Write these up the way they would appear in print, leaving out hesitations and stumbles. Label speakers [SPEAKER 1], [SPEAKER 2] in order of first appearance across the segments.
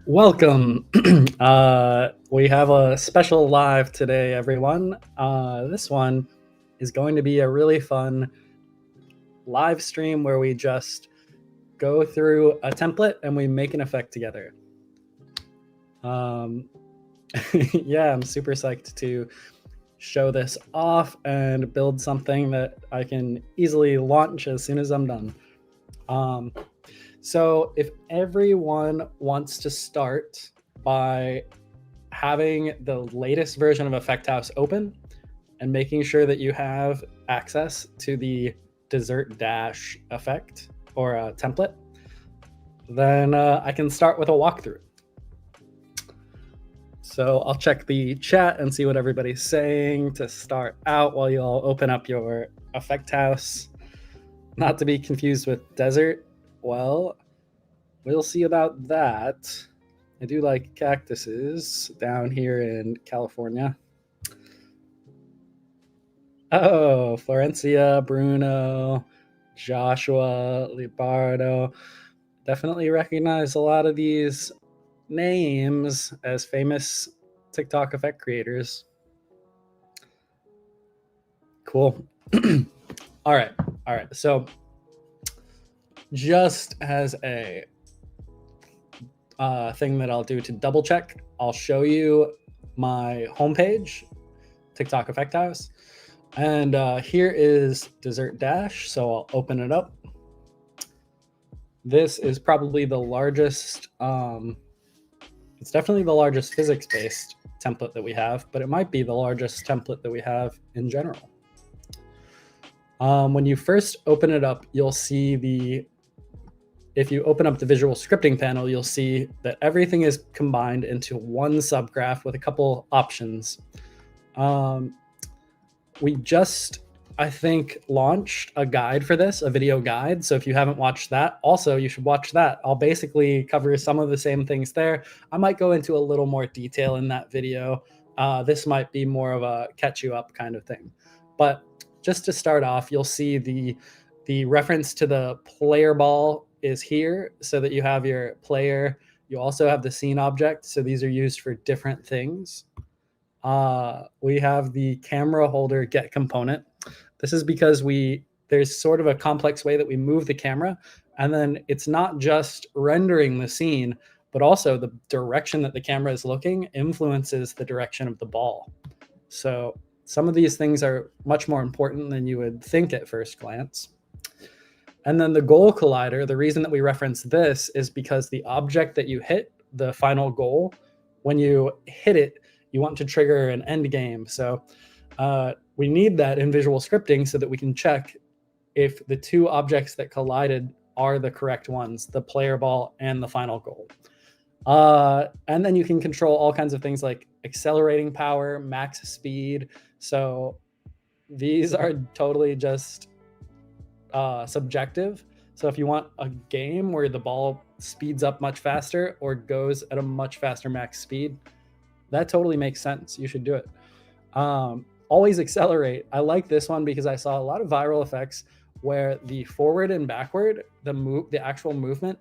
[SPEAKER 1] Welcome. We have a special live today, everyone. This one is going to be a really fun live stream where we just go through a template and we make an effect together. Yeah, I'm super psyched to show this off and build something that I can easily launch as soon as I'm done. So if everyone wants to start by having the latest version of Effect House open and making sure that you have access to the dessert dash effect or a template, then I can start with a walkthrough. So I'll check the chat and see what everybody's saying to start out while you all open up your Effect House. Not to be confused with desert. Well, we'll see about that. I do like cactuses down here in California. Oh, Florencia, Bruno, Joshua, Libardo. Definitely recognize a lot of these names as famous TikTok effect creators. Cool. All right. So just as a thing that I'll do to double check, I'll show you my homepage, TikTok Effect House. And here is Dessert Dash. So I'll open it up. This is probably the largest, it's definitely the largest physics-based template that we have, but it might be the largest template that we have in general. When you first open it up, you'll see if you open up the visual scripting panel, you'll see that everything is combined into one subgraph with a couple options. We just, I think, launched a guide for this, a video guide. So if you haven't watched that, also you should watch that. I'll basically cover some of the same things there. I might go into a little more detail in that video. This might be more of a catch you up kind of thing. But just to start off, you'll see the reference to the player ball is here so that you have your player. You also have the scene object. So these are used for different things. We have the camera holder get component. This is because there's sort of a complex way that we move the camera, and then it's not just rendering the scene, but also the direction that the camera is looking influences the direction of the ball. So some of these things are much more important than you would think at first glance. And then the goal collider, the reason that we reference this is because the object that you hit, the final goal, when you hit it, you want to trigger an end game. So we need that in visual scripting so that we can check if the two objects that collided are the correct ones, the player ball and the final goal. And then you can control all kinds of things like accelerating power, max speed. So these are totally just subjective. So if you want a game where the ball speeds up much faster or goes at a much faster max speed, that totally makes sense. You should do it. Always accelerate. I like this one because I saw a lot of viral effects where the forward and backward, the actual movement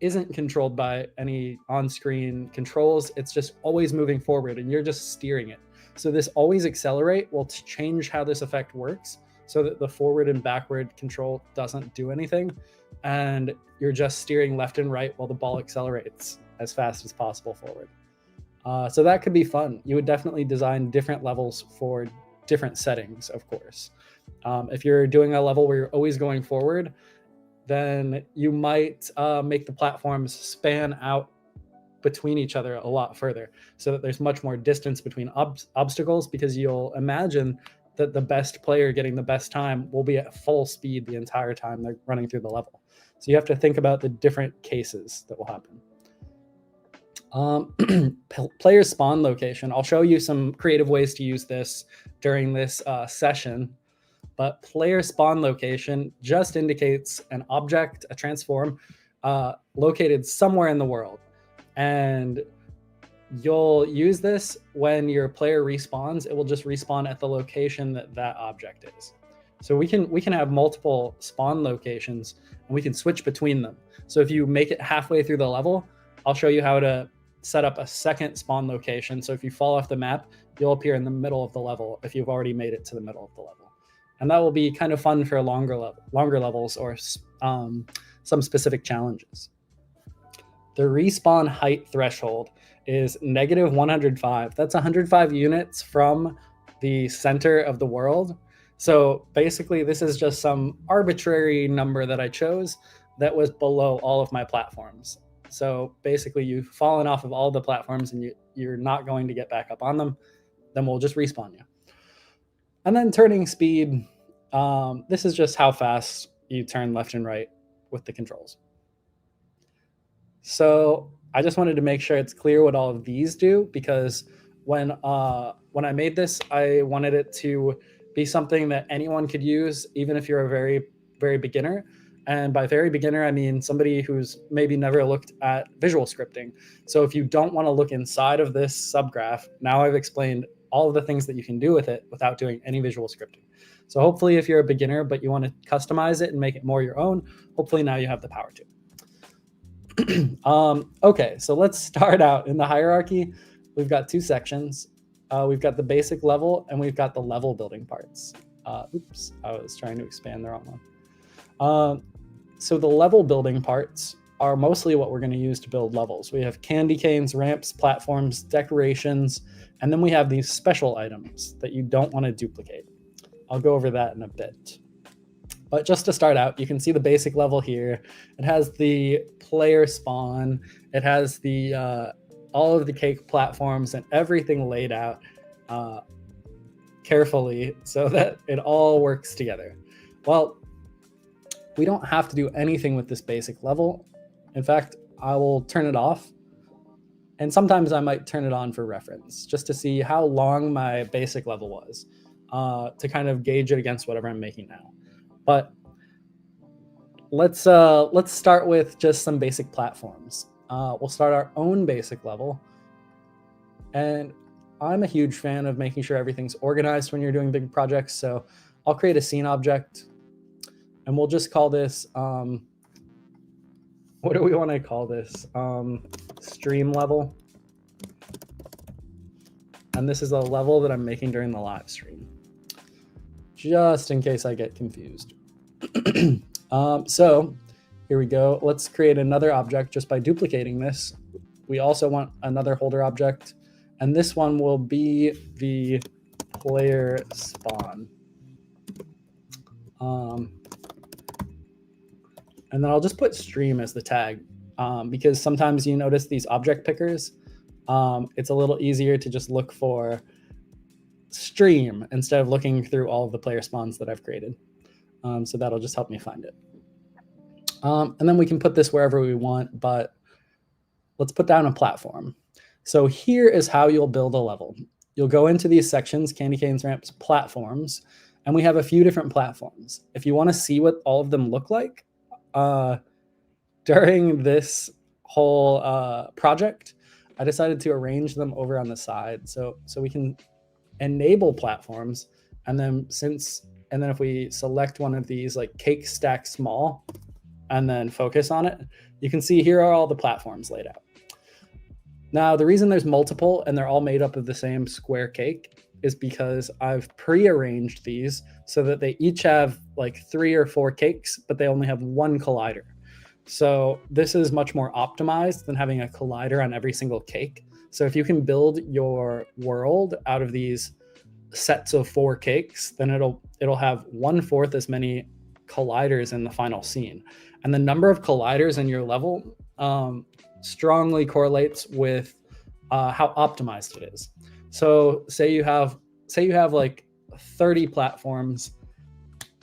[SPEAKER 1] isn't controlled by any on-screen controls. It's just always moving forward and you're just steering it. So this always accelerate will change how this effect works so that the forward and backward control doesn't do anything. And you're just steering left and right while the ball accelerates as fast as possible forward. So that could be fun. You would definitely design different levels for different settings, of course. If you're doing a level where you're always going forward, then you might make the platforms span out between each other a lot further so that there's much more distance between obstacles, because you'll imagine that the best player getting the best time will be at full speed the entire time they're running through the level. So you have to think about the different cases that will happen. Player spawn location. I'll show you some creative ways to use this during this session, but player spawn location just indicates an object, a transform, located somewhere in the world. And you'll use this when your player respawns. It will just respawn at the location that object is. So we can have multiple spawn locations and we can switch between them. So if you make it halfway through the level, I'll show you how to set up a second spawn location. So if you fall off the map, you'll appear in the middle of the level if you've already made it to the middle of the level. And that will be kind of fun for longer levels or some specific challenges. The respawn height threshold is negative 105. That's 105 units from the center of the world. So basically, this is just some arbitrary number that I chose that was below all of my platforms. So basically, you've fallen off of all the platforms and you're not going to get back up on them. Then we'll just respawn you. And then turning speed. This is just how fast you turn left and right with the controls. So I just wanted to make sure it's clear what all of these do, because when I made this, I wanted it to be something that anyone could use, even if you're a very, very beginner. And by very beginner, I mean somebody who's maybe never looked at visual scripting. So if you don't want to look inside of this subgraph, now I've explained all of the things that you can do with it without doing any visual scripting. So hopefully if you're a beginner, but you want to customize it and make it more your own, hopefully now you have the power to. Okay, so let's start out in the hierarchy. We've got two sections. We've got the basic level and we've got the level building parts. Oops, I was trying to expand the wrong one. So the level building parts are mostly what we're going to use to build levels. We have candy canes, ramps, platforms, decorations, and then we have these special items that you don't want to duplicate. I'll go over that in a bit. But just to start out, you can see the basic level here. It has the player spawn. It has the all of the cake platforms and everything laid out carefully so that it all works together. Well, we don't have to do anything with this basic level. In fact, I will turn it off. And sometimes I might turn it on for reference, just to see how long my basic level was, to kind of gauge it against whatever I'm making now. But let's start with just some basic platforms. We'll start our own basic level. And I'm a huge fan of making sure everything's organized when you're doing big projects. So I'll create a scene object. And we'll just call this, what do we want to call this? Stream level. And this is a level that I'm making during the live stream, just in case I get confused. So here we go. Let's create another object just by duplicating this. We also want another holder object. And this one will be the player spawn. And then I'll just put stream as the tag because sometimes you notice these object pickers. It's a little easier to just look for stream instead of looking through all of the player spawns that I've created. So that'll just help me find it. And then we can put this wherever we want, but let's put down a platform. So here is how you'll build a level. You'll go into these sections, candy canes, ramps, platforms, and we have a few different platforms. If you want to see what all of them look like, during this whole project, I decided to arrange them over on the side so we can enable platforms, and then if we select one of these like cake stack small and then focus on it, you can see here are all the platforms laid out. Now the reason there's multiple and they're all made up of the same square cake is because I've pre-arranged these so that they each have like 3 or 4 cakes, but they only have 1 collider. So this is much more optimized than having a collider on every single cake. So if you can build your world out of these sets of 4 cakes, then it'll have 1/4 as many colliders in the final scene. And the number of colliders in your level strongly correlates with how optimized it is. So say you have like 30 platforms,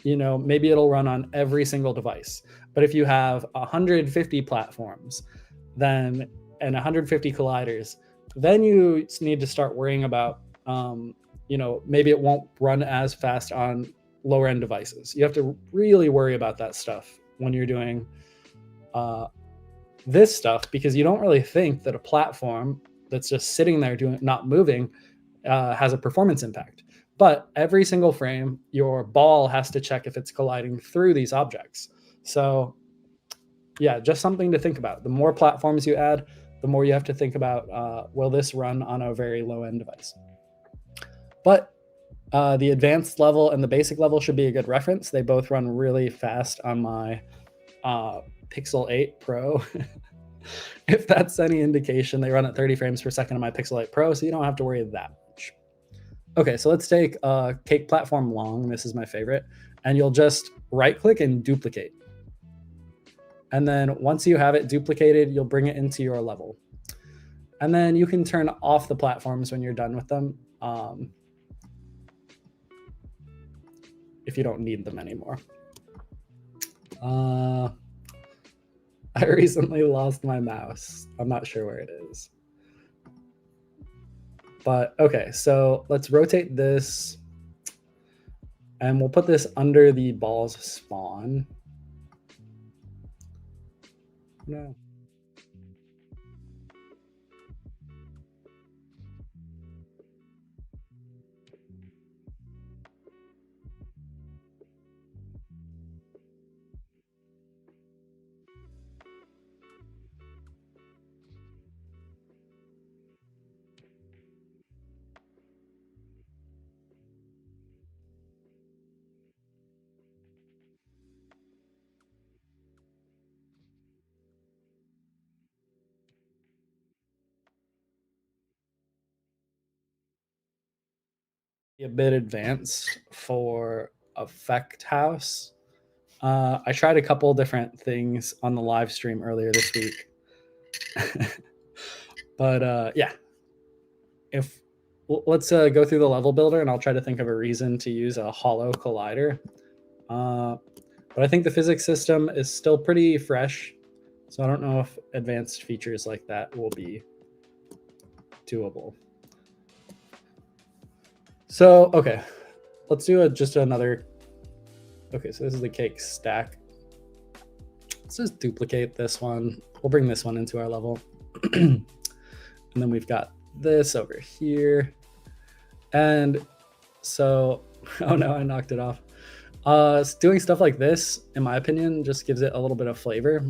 [SPEAKER 1] maybe it'll run on every single device. But if you have 150 platforms, and 150 colliders, then you need to start worrying about, maybe it won't run as fast on lower end devices. You have to really worry about that stuff when you're doing this stuff, because you don't really think that a platform that's just sitting there not moving has a performance impact. But every single frame, your ball has to check if it's colliding through these objects. So yeah, just something to think about. The more platforms you add, the more you have to think about, will this run on a very low end device? But the advanced level and the basic level should be a good reference. They both run really fast on my Pixel 8 Pro. If that's any indication, they run at 30 frames per second on my Pixel 8 Pro, so you don't have to worry that much. Okay, so let's take Cake Platform Long. This is my favorite. And you'll just right-click and duplicate. And then once you have it duplicated, you'll bring it into your level. And then you can turn off the platforms when you're done with them, if you don't need them anymore. I recently lost my mouse. I'm not sure where it is. But okay, so let's rotate this. And we'll put this under the ball's spawn. No. A bit advanced for Effect House. I tried a couple different things on the live stream earlier this week. But yeah, if let's go through the level builder, and I'll try to think of a reason to use a hollow collider. But I think the physics system is still pretty fresh, so I don't know if advanced features like that will be doable. So, okay, let's do just another. Okay, so this is the cake stack. Let's just duplicate this one. We'll bring this one into our level. And then we've got this over here. And so, oh no, I knocked it off. Doing stuff like this, in my opinion, just gives it a little bit of flavor.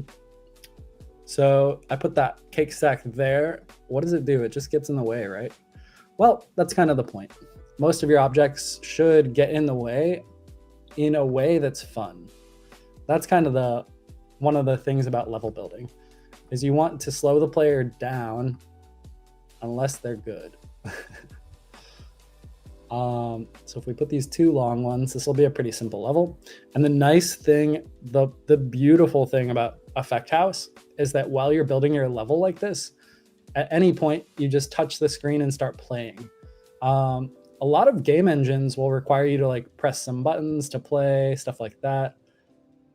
[SPEAKER 1] So I put that cake stack there. What does it do? It just gets in the way, right? Well, that's kind of the point. Most of your objects should get in the way in a way that's fun. That's kind of one of the things about level building, is you want to slow the player down unless they're good. So if we put these two long ones, this will be a pretty simple level. And the nice thing, the beautiful thing about Effect House is that while you're building your level like this, at any point you just touch the screen and start playing. A lot of game engines will require you to like press some buttons to play, stuff like that.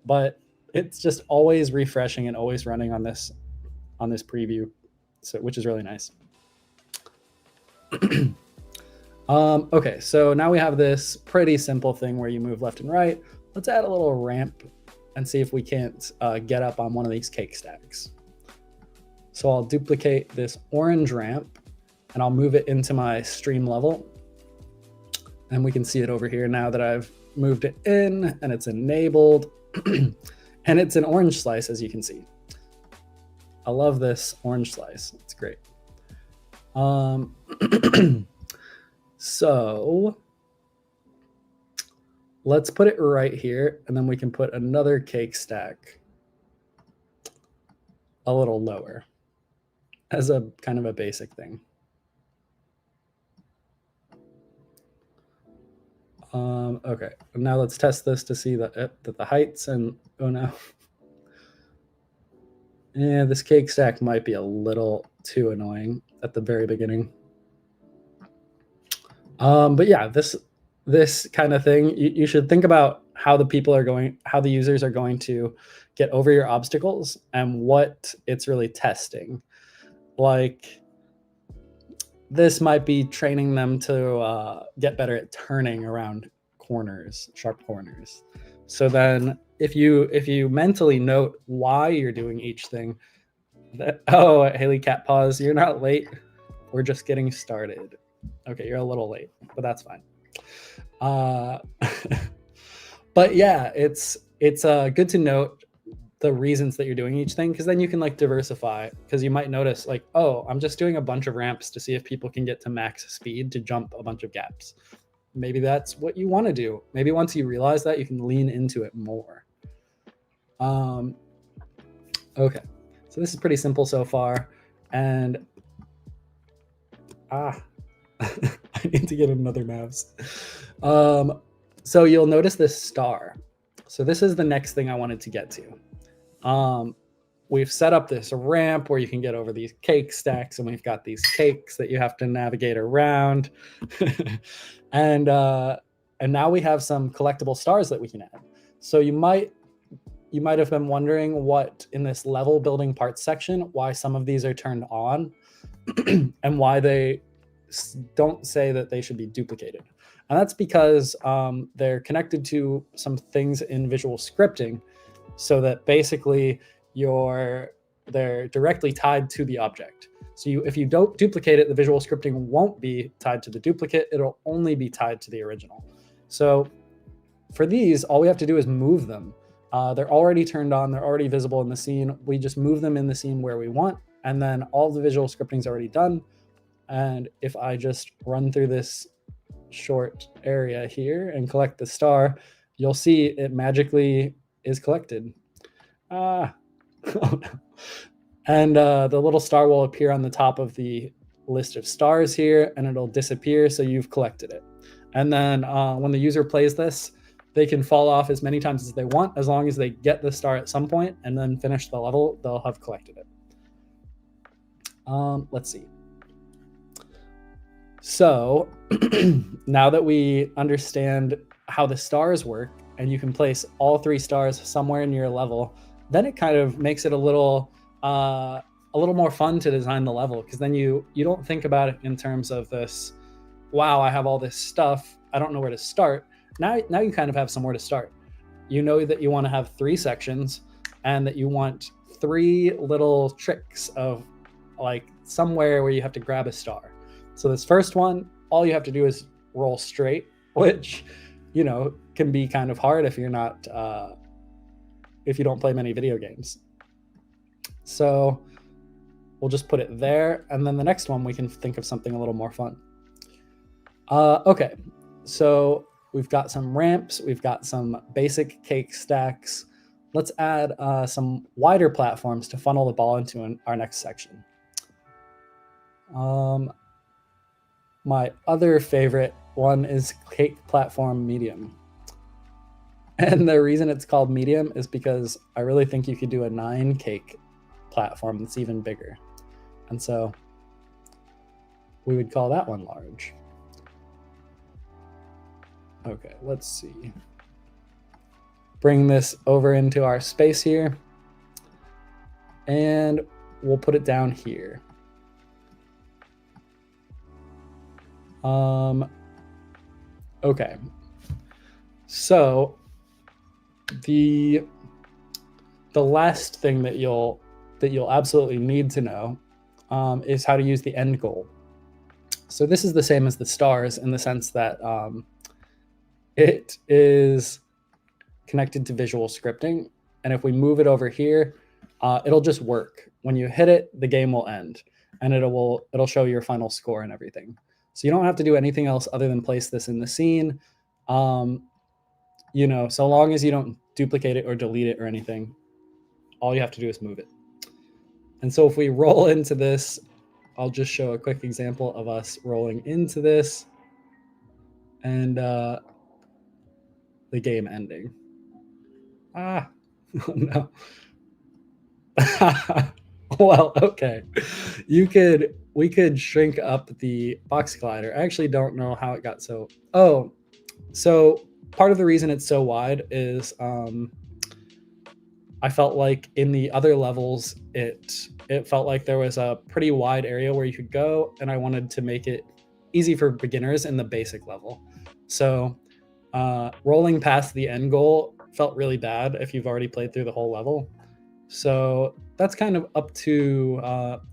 [SPEAKER 1] But it's just always refreshing and always running on this preview, so which is really nice. Okay, so now we have this pretty simple thing where you move left and right. Let's add a little ramp and see if we can't get up on one of these cake stacks. So I'll duplicate this orange ramp and I'll move it into my stream level. And we can see it over here now that I've moved it in and it's enabled. And it's an orange slice, as you can see. I love this orange slice. It's great. So let's put it right here, and then we can put another cake stack a little lower as a kind of a basic thing. Okay, now let's test this to see that the heights, and oh no. Yeah, this cake stack might be a little too annoying at the very beginning. But yeah, this kind of thing, you should think about how the users are going to get over your obstacles and what it's really testing. Like, this might be training them to get better at turning around corners, sharp corners. So then if you mentally note why you're doing each thing, oh, Haley Cat Paws, you're not late. We're just getting started. Okay, you're a little late, but that's fine. But yeah, it's good to note the reasons that you're doing each thing, because then you can like diversify, because you might notice like, oh, I'm just doing a bunch of ramps to see if people can get to max speed to jump a bunch of gaps. Maybe that's what you want to do. Maybe once you realize that, you can lean into it more. Okay, so this is pretty simple so far, and I need to get another mouse. So you'll notice this star. So this is the next thing I wanted to get to. We've set up this ramp where you can get over these cake stacks, and we've got these cakes that you have to navigate around. and now we have some collectible stars that we can add. So you might have been wondering what in this level building parts section, why some of these are turned on and why they don't say that they should be duplicated. And that's because they're connected to some things in visual scripting, so that basically they're directly tied to the object. So if you don't duplicate it, the visual scripting won't be tied to the duplicate. It'll only be tied to the original. So for these, all we have to do is move them. They're already turned on. They're already visible in the scene. We just move them in the scene where we want, and then all the visual scripting is already done. And if I just run through this short area here and collect the star, you'll see it magically is collected. Oh no. And the little star will appear on the top of the list of stars here, and it'll disappear, so you've collected it. And then when the user plays this, they can fall off as many times as they want, as long as they get the star at some point and then finish the level, they'll have collected it. Let's see. So now that we understand how the stars work, and you can place all 3 stars somewhere in your level, then it kind of makes it a little more fun to design the level, because then you don't think about it in terms of this, wow, I have all this stuff, I don't know where to start. Now you kind of have somewhere to start. You know that you want to have 3 sections, and that you want 3 little tricks of like somewhere where you have to grab a star. So this first one, all you have to do is roll straight, which, can be kind of hard if you're not, if you don't play many video games. So we'll just put it there. And then the next one, we can think of something a little more fun. Okay, so we've got some ramps. We've got some basic cake stacks. Let's add some wider platforms to funnel the ball into our next section. My other favorite one is cake platform medium. And the reason it's called medium is because I really think you could do a 9 cake platform that's even bigger. And so we would call that one large. Okay, let's see. Bring this over into our space here, and we'll put it down here. Okay, so the last thing that you'll absolutely need to know is how to use the end goal. So this is the same as the stars in the sense that it is connected to visual scripting, and if we move it over here, it'll just work. When you hit it, the game will end, and it'll show your final score and everything. So you don't have to do anything else other than place this in the scene. So long as you don't duplicate it or delete it or anything, all you have to do is move it. And so if we roll into this, I'll just show a quick example of us rolling into this and the game ending. Oh no. Well, okay. We could shrink up the box collider. I actually don't know how it got so. Oh, so part of the reason it's so wide is I felt like in the other levels it felt like there was a pretty wide area where you could go, and I wanted to make it easy for beginners in the basic level. So rolling past the end goal felt really bad if you've already played through the whole level. So that's kind of up to,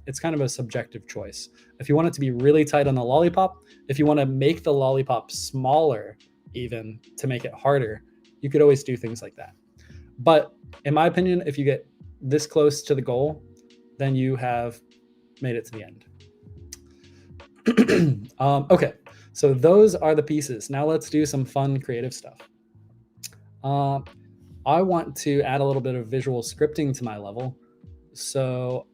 [SPEAKER 1] it's kind of a subjective choice. If you want it to be really tight on the lollipop, if you want to make the lollipop smaller even to make it harder, you could always do things like that. But in my opinion, if you get this close to the goal, then you have made it to the end. Okay, so those are the pieces. Now let's do some fun creative stuff. I want to add a little bit of visual scripting to my level, so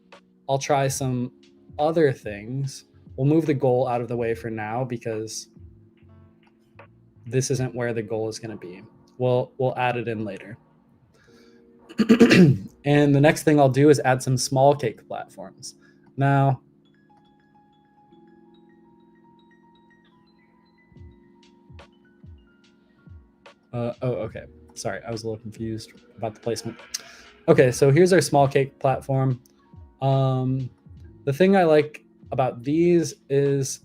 [SPEAKER 1] I'll try some other things. We'll move the goal out of the way for now because this isn't where the goal is going to be. We'll add it in later. And the next thing I'll do is add some small cake platforms. Now, okay. Sorry, I was a little confused about the placement. Okay, so here's our small cake platform. The thing I like about these is,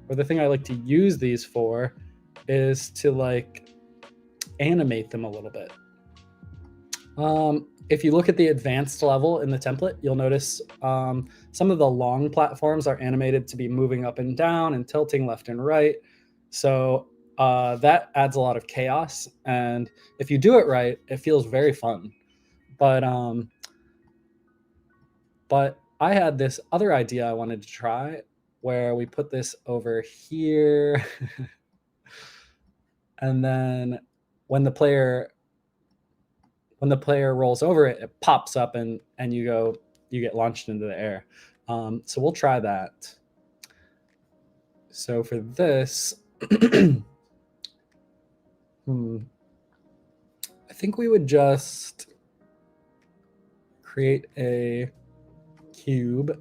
[SPEAKER 1] or the thing I like to use these for, is to like animate them a little bit. If you look at the advanced level in the template, you'll notice some of the long platforms are animated to be moving up and down and tilting left and right. So that adds a lot of chaos. And if you do it right, it feels very fun. But I had this other idea I wanted to try where we put this over here. And then when the player rolls over it, it pops up and you get launched into the air. So we'll try that. So for this, I think we would just create a cube.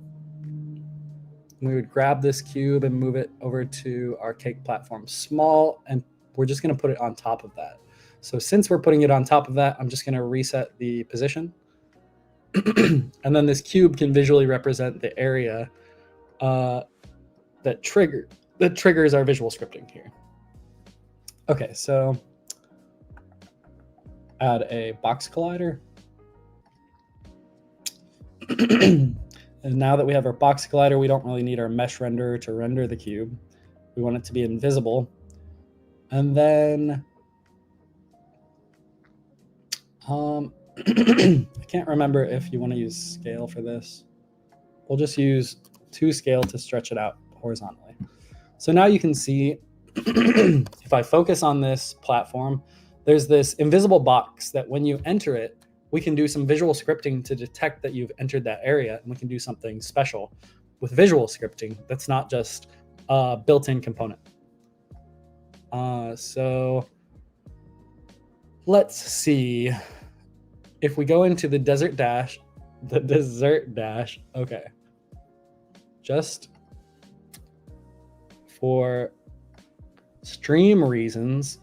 [SPEAKER 1] We would grab this cube and move it over to our cake platform small, and we're just going to put it on top of that. So since we're putting it on top of that, I'm just going to reset the position. And then this cube can visually represent the area that triggers our visual scripting here. Okay, so add a box collider. And now that we have our box collider, we don't really need our mesh renderer to render the cube. We want it to be invisible. And then I can't remember if you want to use scale for this. We'll just use 2 scale to stretch it out horizontally. So now you can see, if I focus on this platform, there's this invisible box that when you enter it, we can do some visual scripting to detect that you've entered that area, and we can do something special with visual scripting that's not just a built-in component. So let's see. If we go into the dessert dash, okay. Just for stream reasons,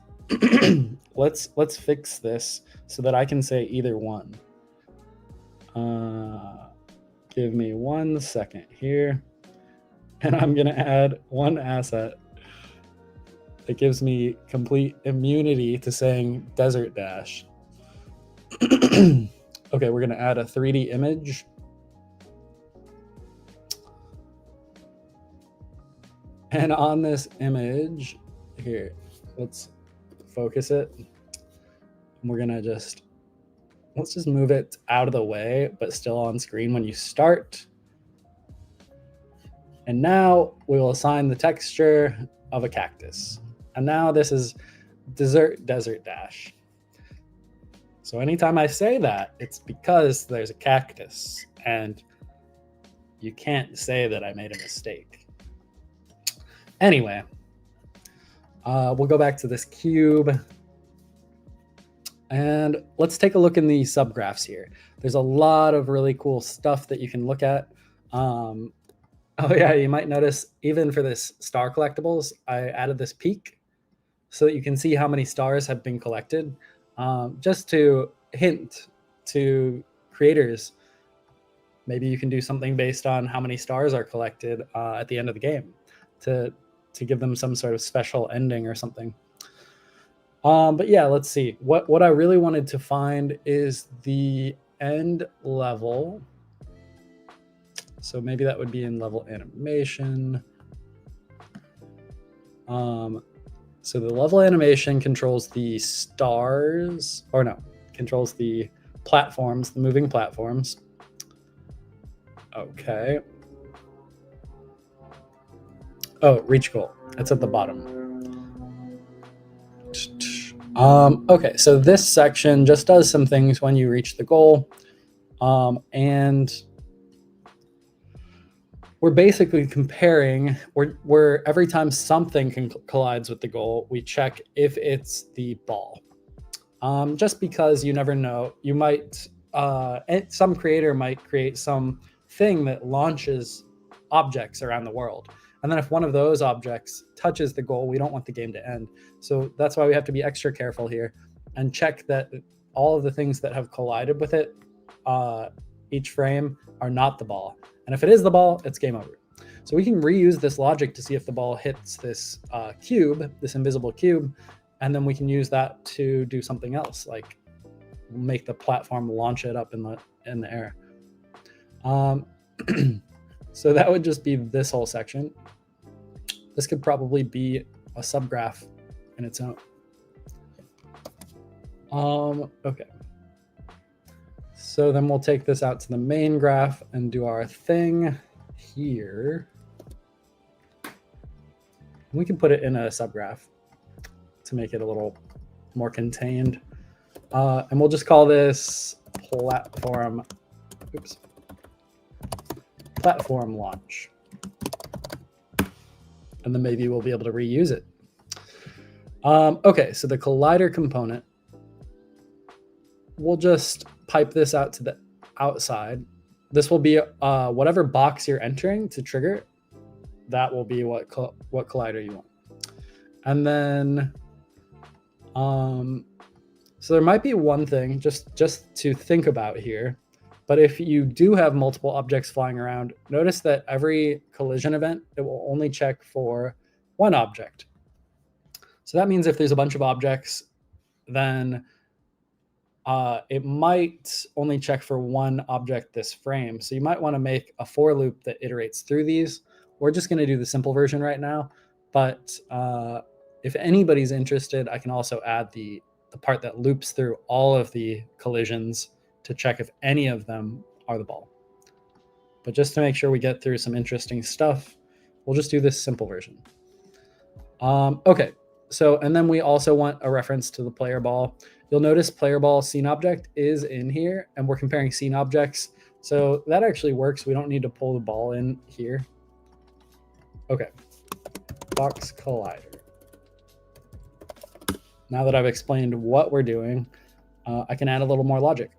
[SPEAKER 1] let's fix this so that I can say either one. Give me 1 second here, and I'm gonna add one asset that gives me complete immunity to saying desert dash. Okay, we're gonna add a 3D image. And on this image here, let's focus it. We're gonna let's just move it out of the way, but still on screen when you start. And now we will assign the texture of a cactus. And now this is desert dash. So anytime I say that, it's because there's a cactus, and you can't say that I made a mistake. Anyway, we'll go back to this cube, and let's take a look in the subgraphs here. There's a lot of really cool stuff that you can look at. Oh yeah, you might notice even for this star collectibles, I added this peak so that you can see how many stars have been collected. Just to hint to creators, maybe you can do something based on how many stars are collected at the end of the game to give them some sort of special ending or something. But yeah, let's see. What I really wanted to find is the end level. So maybe that would be in level animation. So the level animation controls the stars, or no, controls the platforms, the moving platforms. Okay. Oh, reach goal. That's at the bottom. Okay, so this section just does some things when you reach the goal. And we're basically comparing, we're every time something collides with the goal, we check if it's the ball. Just because you never know, you might, some creator might create some thing that launches objects around the world. And then if one of those objects touches the goal, we don't want the game to end. So that's why we have to be extra careful here and check that all of the things that have collided with it, each frame, are not the ball. And if it is the ball, it's game over. So we can reuse this logic to see if the ball hits this cube, this invisible cube, and then we can use that to do something else, like make the platform launch it up in the air. So that would just be this whole section. This could probably be a subgraph in its own. Okay. So then we'll take this out to the main graph and do our thing here. We can put it in a subgraph to make it a little more contained. And we'll just call this platform launch. And then maybe we'll be able to reuse it. Okay, so the collider component, we'll just pipe this out to the outside. This will be whatever box you're entering to trigger. That will be what collider you want. And then, so there might be one thing just to think about here. But if you do have multiple objects flying around, notice that every collision event, it will only check for one object. So that means if there's a bunch of objects, then it might only check for one object this frame. So you might want to make a for loop that iterates through these. We're just going to do the simple version right now. But if anybody's interested, I can also add the part that loops through all of the collisions to check if any of them are the ball. But just to make sure we get through some interesting stuff, we'll just do this simple version. Okay, so, and then we also want a reference to the player ball. You'll notice player ball scene object is in here, and we're comparing scene objects. So that actually works. We don't need to pull the ball in here. Okay, box collider. Now that I've explained what we're doing, I can add a little more logic.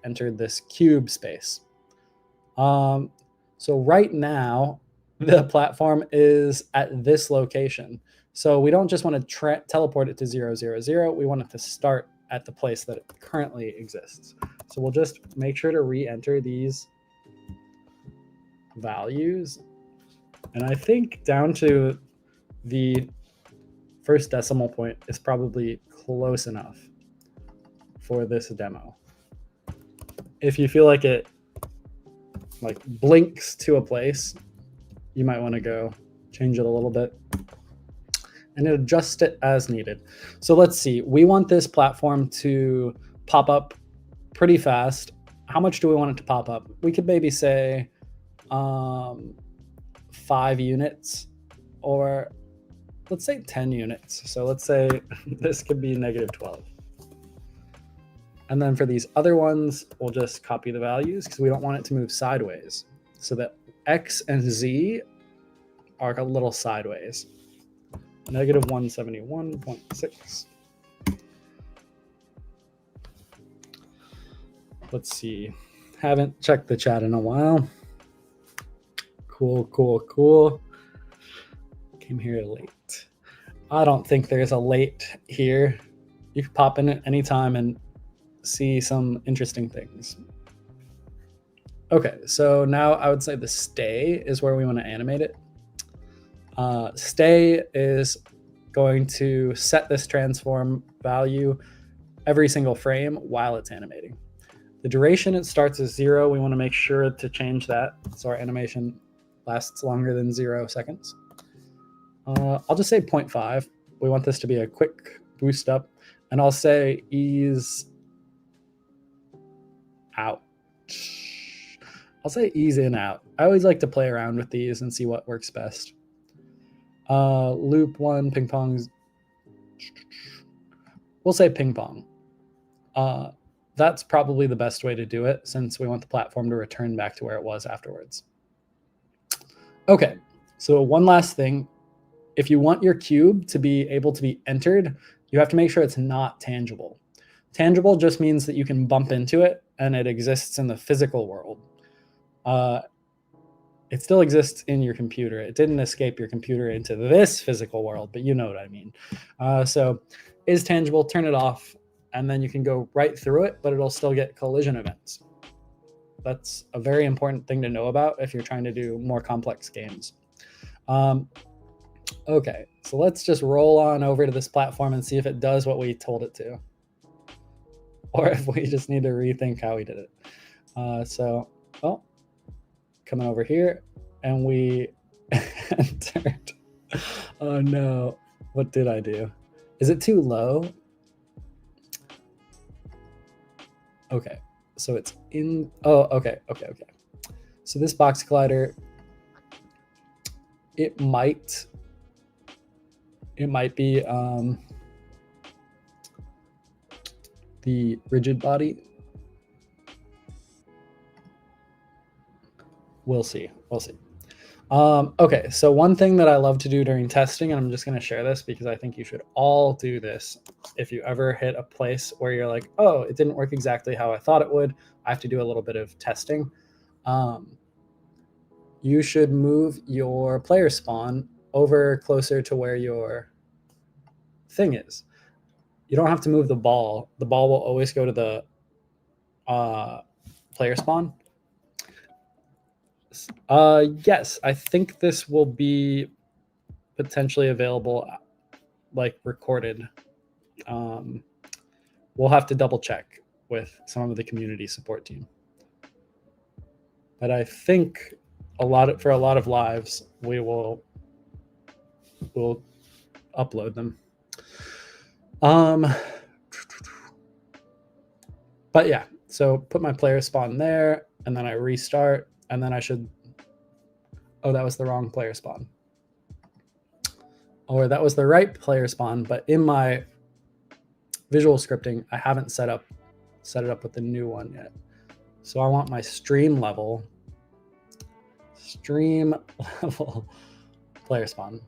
[SPEAKER 1] Entered this cube space. So right now, the platform is at this location. So we don't just want to teleport it to 0, 0, 0. We want it to start at the place that it currently exists. So we'll just make sure to re-enter these values. And I think down to the first decimal point is probably close enough for this demo. If you feel like it like blinks to a place, you might want to go change it a little bit and adjust it as needed. So let's see, we want this platform to pop up pretty fast. How much do we want it to pop up? We could maybe say 5 units, or let's say 10 units. So let's say this could be -12. And then for these other ones, we'll just copy the values because we don't want it to move sideways. So that X and Z are a little sideways. -171.6. Let's see. Haven't checked the chat in a while. Cool, cool, cool. Came here late. I don't think there's a late here. You can pop in at any time and see some interesting things. Okay, so now I would say the stay is where we want to animate it. Stay is going to set this transform value every single frame while it's animating. The duration, it starts as 0. We want to make sure to change that so our animation lasts longer than 0 seconds. I'll just say 0.5. We want this to be a quick boost up, and I'll say ease out. I'll say ease in out. I always like to play around with these and see what works best. Loop 1, ping pong. We'll say ping pong. That's probably the best way to do it since we want the platform to return back to where it was afterwards. Okay, so one last thing. If you want your cube to be able to be entered, you have to make sure it's not tangible. Tangible just means that you can bump into it and it exists in the physical world. It still exists in your computer. It didn't escape your computer into this physical world, but you know what I mean. So is tangible, turn it off, and then you can go right through it, but it'll still get collision events. That's a very important thing to know about if you're trying to do more complex games. Okay, so let's just roll on over to this platform and see if it does what we told it to. Or if we just need to rethink how we did it. Coming over here, and we entered. Oh no, what did I do? Is it too low? Okay, so it's in, oh, okay. So this box collider, it might be the rigid body. We'll see. Okay, so one thing that I love to do during testing, and I'm just going to share this because I think you should all do this. If you ever hit a place where you're like, oh, it didn't work exactly how I thought it would, I have to do a little bit of testing. You should move your player spawn over closer to where your thing is. You don't have to move the ball. The ball will always go to the player spawn. Yes, I think this will be potentially available, like recorded. We'll have to double check with some of the community support team. But I think for a lot of lives, we'll upload them. But yeah, so put my player spawn there, and then I restart, and then I should, oh, that was the wrong player spawn. Or that was the right player spawn, but in my visual scripting, I haven't set it up with the new one yet. So I want my stream level player spawn.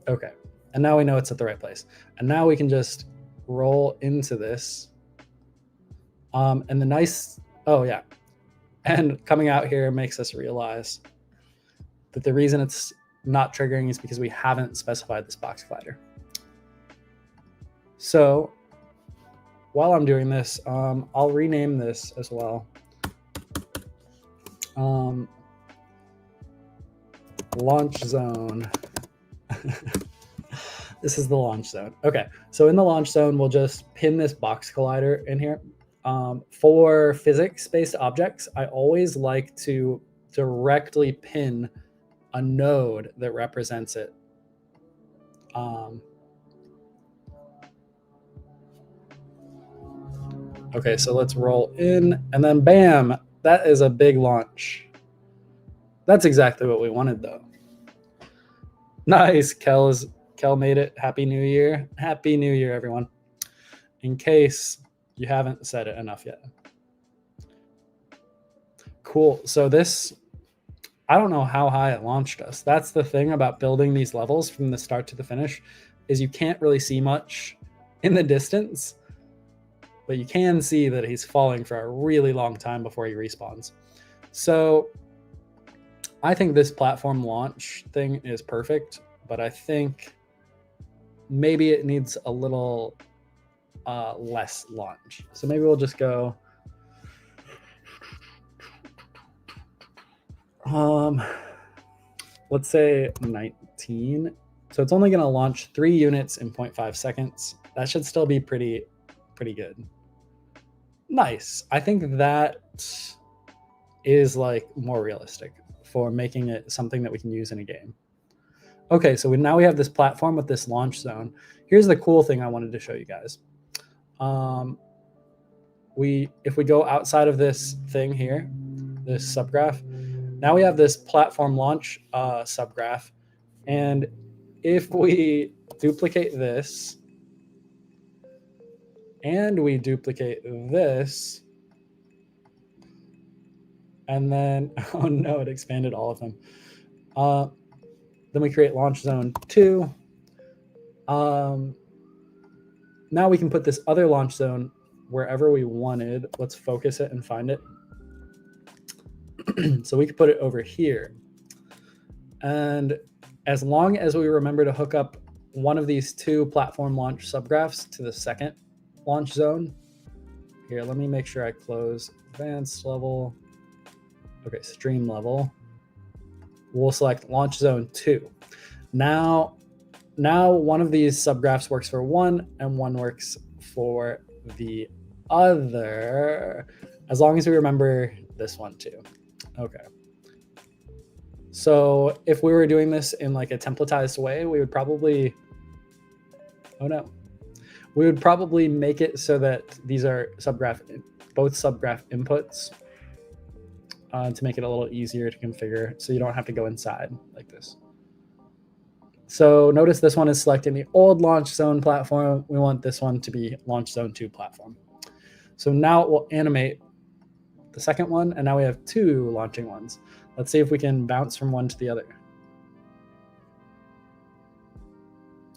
[SPEAKER 1] Okay, and now we know it's at the right place. And now we can just roll into this. And the nice, oh yeah, and coming out here makes us realize that the reason it's not triggering is because we haven't specified this box collider. So while I'm doing this, I'll rename this as well. launch zone. This is the launch zone. Okay, so in the launch zone, we'll just pin this box collider in here. For physics-based objects, I always like to directly pin a node that represents it. Okay, so let's roll in, and then bam, that is a big launch. That's exactly what we wanted, though. Nice, Kel made it. Happy New Year. Happy New Year, everyone. In case you haven't said it enough yet. Cool. So this, I don't know how high it launched us. That's the thing about building these levels from the start to the finish, is you can't really see much in the distance, but you can see that he's falling for a really long time before he respawns. So I think this platform launch thing is perfect, but I think maybe it needs a little less launch. So maybe we'll just go let's say 19. So it's only going to launch 3 units in 0.5 seconds. That should still be pretty good. Nice. I think that is like more realistic for making it something that we can use in a game. Okay, so now we have this platform with this launch zone. Here's the cool thing I wanted to show you guys. If we go outside of this thing here, this subgraph, now we have this platform launch subgraph. And if we duplicate this and we duplicate this, and then, oh no, it expanded all of them. Then we create launch zone 2. Now we can put this other launch zone wherever we wanted. Let's focus it and find it. So we could put it over here. And as long as we remember to hook up one of these 2 platform launch subgraphs to the second launch zone. Here, let me make sure I close advanced level. Okay, stream level. We'll select launch zone 2. Now one of these subgraphs works for one and one works for the other, as long as we remember this one too. Okay. So if we were doing this in like a templatized way, we would probably, we would probably make it so that these are both subgraph inputs to make it a little easier to configure, so you don't have to go inside like this. So notice this one is selecting the old launch zone platform. We want this one to be launch zone 2 platform. So now it will animate the second one, and now we have 2 launching ones. Let's see if we can bounce from one to the other.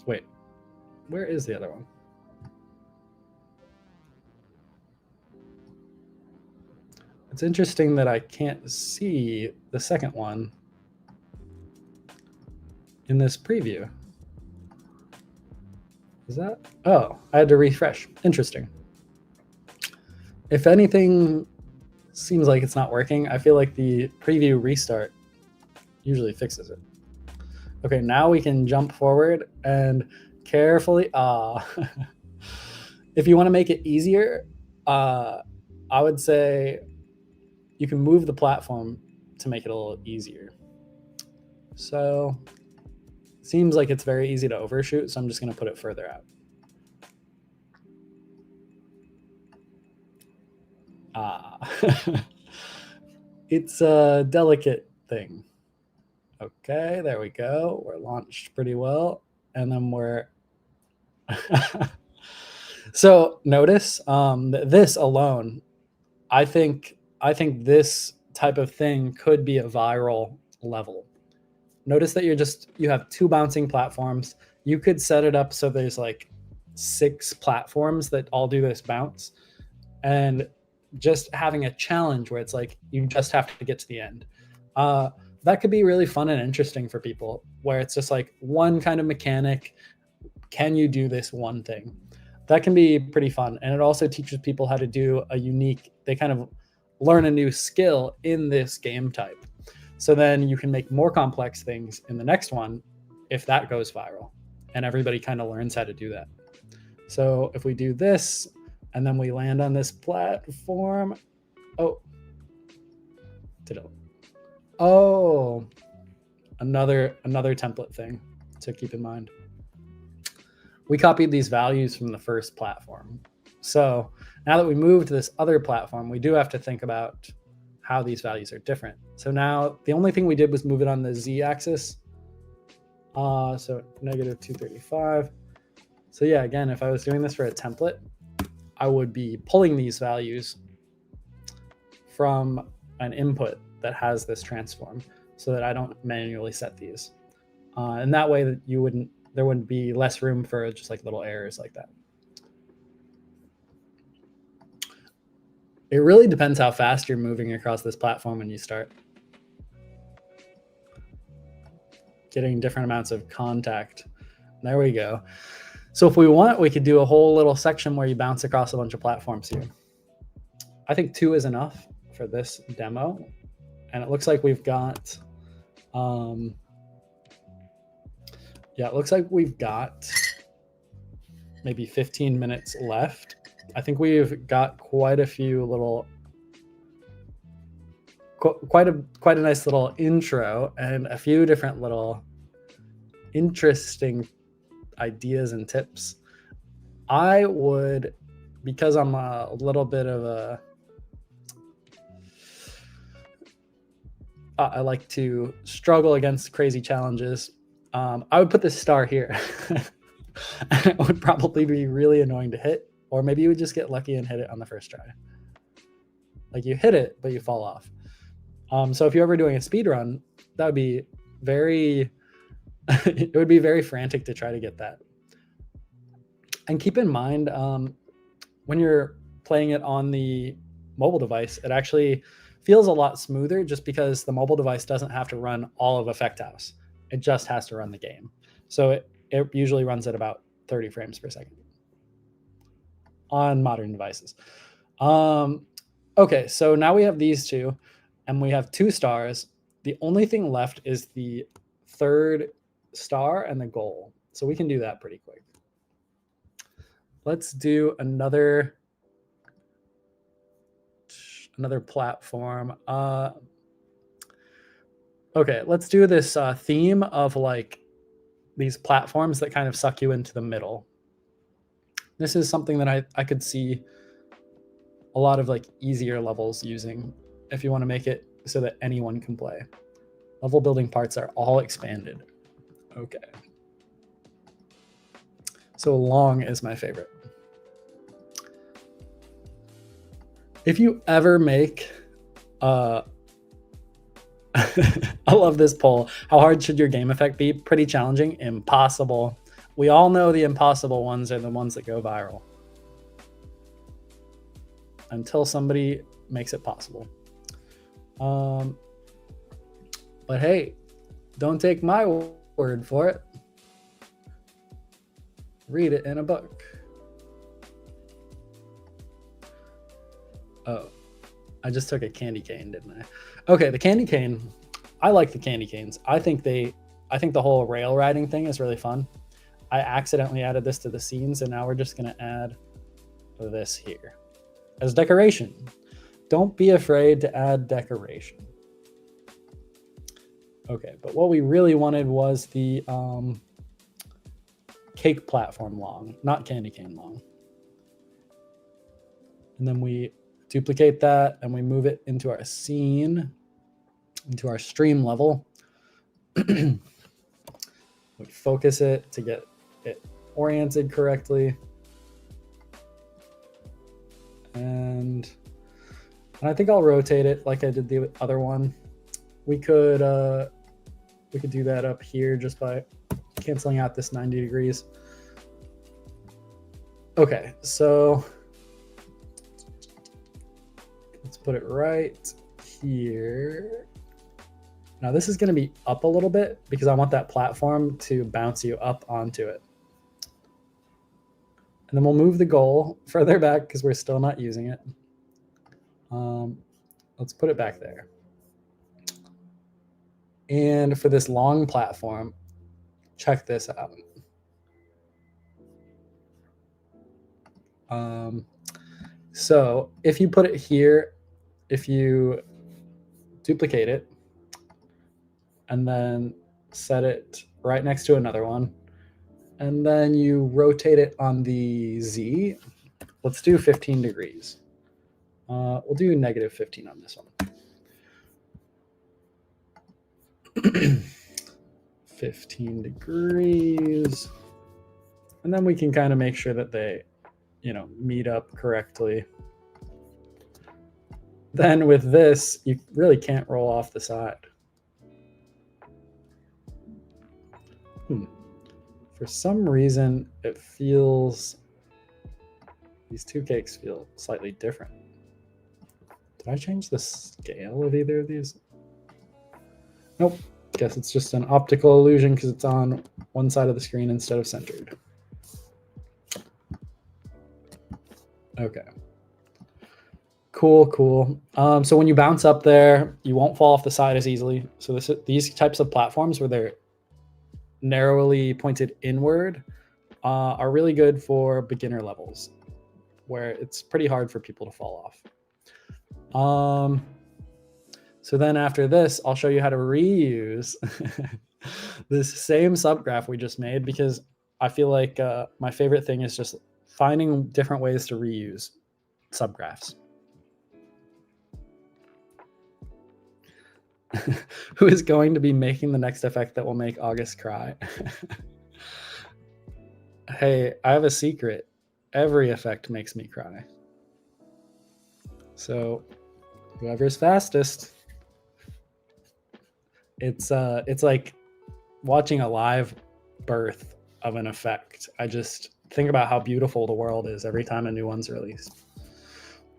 [SPEAKER 1] Wait, where is the other one? It's interesting that I can't see the second one in this preview. Is that? Oh, I had to refresh. Interesting. If anything seems like it's not working, I feel like the preview restart usually fixes it. Okay, now we can jump forward and carefully, if you want to make it easier, I would say you can move the platform to make it a little easier. So seems like it's very easy to overshoot, so I'm just going to put it further out. It's a delicate thing. Okay, there we go. We're launched pretty well. And then we're... So notice this alone, I think this type of thing could be a viral level. Notice that you have 2 bouncing platforms. You could set it up so there's like 6 platforms that all do this bounce, and just having a challenge where it's like you just have to get to the end. That could be really fun and interesting for people, where it's just like one kind of mechanic. Can you do this one thing? That can be pretty fun. And it also teaches people how to do they kind of learn a new skill in this game type. So then you can make more complex things in the next one if that goes viral, and everybody kind of learns how to do that. So if we do this and then we land on this platform, oh, did it? Oh, another template thing to keep in mind. We copied these values from the first platform. So now that we moved to this other platform, we do have to think about how these values are different. So now the only thing we did was move it on the z-axis. So negative 235. So yeah, again, if I was doing this for a template, I would be pulling these values from an input that has this transform so that I don't manually set these. And that way that there wouldn't be less room for just like little errors like that. It really depends how fast you're moving across this platform when you start. Getting different amounts of contact. There we go. So if we want, we could do a whole little section where you bounce across a bunch of platforms here. I think 2 is enough for this demo. And it looks like we've got, it looks like we've got maybe 15 minutes left. I think we've got quite a few little, quite a nice little intro and a few different little interesting ideas and tips. I would, because I'm a little bit of a, I like to struggle against crazy challenges. I would put this star here. It would probably be really annoying to hit, or maybe you would just get lucky and hit it on the first try. Like you hit it, but you fall off. So if you're ever doing a speed run, that would be very, it would be very frantic to try to get that. And keep in mind, when you're playing it on the mobile device, it actually feels a lot smoother just because the mobile device doesn't have to run all of Effect House. It just has to run the game. So it usually runs at about 30 frames per second on modern devices. Okay, so now we have these two, and we have 2 stars. The only thing left is the third star and the goal. So we can do that pretty quick. Let's do another platform. Okay, let's do this theme of like these platforms that kind of suck you into the middle. This is something that I could see a lot of like easier levels using if you want to make it so that anyone can play. Level building parts are all expanded. Okay. So long is my favorite. If you ever make, I love this poll. How hard should your game effect be? Pretty challenging. Impossible. We all know the impossible ones are the ones that go viral. Until somebody makes it possible. But hey, don't take my word for it. Read it in a book. Oh, I just took a candy cane, didn't I? Okay, the candy cane. I like the candy canes. I think the whole rail riding thing is really fun. I accidentally added this to the scenes, and now we're just gonna add this here as decoration. Don't be afraid to add decoration. Okay, but what we really wanted was the cake platform long, not candy cane long. And then we duplicate that and we move it into our scene, into our stream level. We focus it to get it oriented correctly. And I think I'll rotate it like I did the other one. We could do that up here just by canceling out this 90 degrees. Okay, so let's put it right here. Now this is going to be up a little bit because I want that platform to bounce you up onto it. And then we'll move the goal further back because we're still not using it. Let's put it back there. And for this long platform, check this out. So if you put it here, if you duplicate it and then set it right next to another one, and then you rotate it on the Z, let's do 15 degrees. We'll do negative 15 on this one. 15 degrees. And then we can kind of make sure that they, meet up correctly. Then with this, you really can't roll off the side. For some reason, it feels, these two cakes feel slightly different. Did I change the scale of either of these? Nope. Guess it's just an optical illusion because it's on one side of the screen instead of centered. Okay. Cool. So when you bounce up there, you won't fall off the side as easily. So these types of platforms where they're narrowly pointed inward are really good for beginner levels where it's pretty hard for people to fall off. So then after this, I'll show you how to reuse this same subgraph we just made, because I feel like my favorite thing is just finding different ways to reuse subgraphs. Who is going to be making the next effect that will make August cry? Hey, I have a secret. Every effect makes me cry. So whoever's fastest. It's like watching a live birth of an effect. I just think about how beautiful the world is every time a new one's released.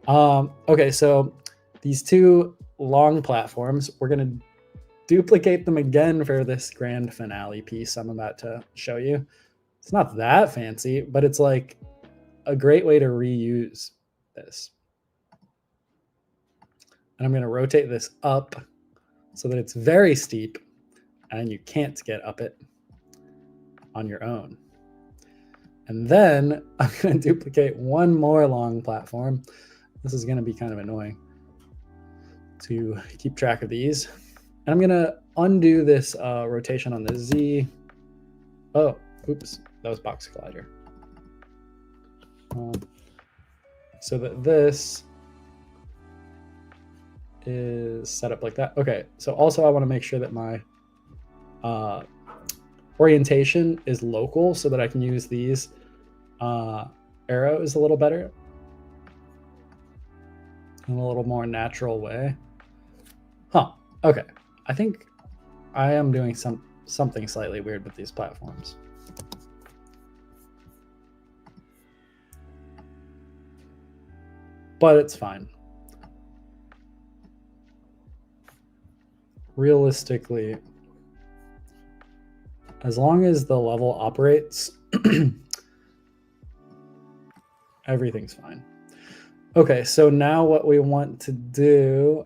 [SPEAKER 1] Okay, so these two long platforms, we're going to duplicate them again for this grand finale piece I'm about to show you. It's not that fancy, but it's like a great way to reuse this. And I'm going to rotate this up so that it's very steep and you can't get up it on your own. And then I'm going to duplicate one more long platform. This is going to be kind of annoying to keep track of these. And I'm going to undo this rotation on the Z. Oh, oops, that was Box Collider. So that this is set up like that. Okay, so also I want to make sure that my orientation is local so that I can use these arrows a little better in a little more natural way. Okay. I think I am doing something slightly weird with these platforms. But it's fine. Realistically, as long as the level operates, everything's fine. Okay, so now what we want to do...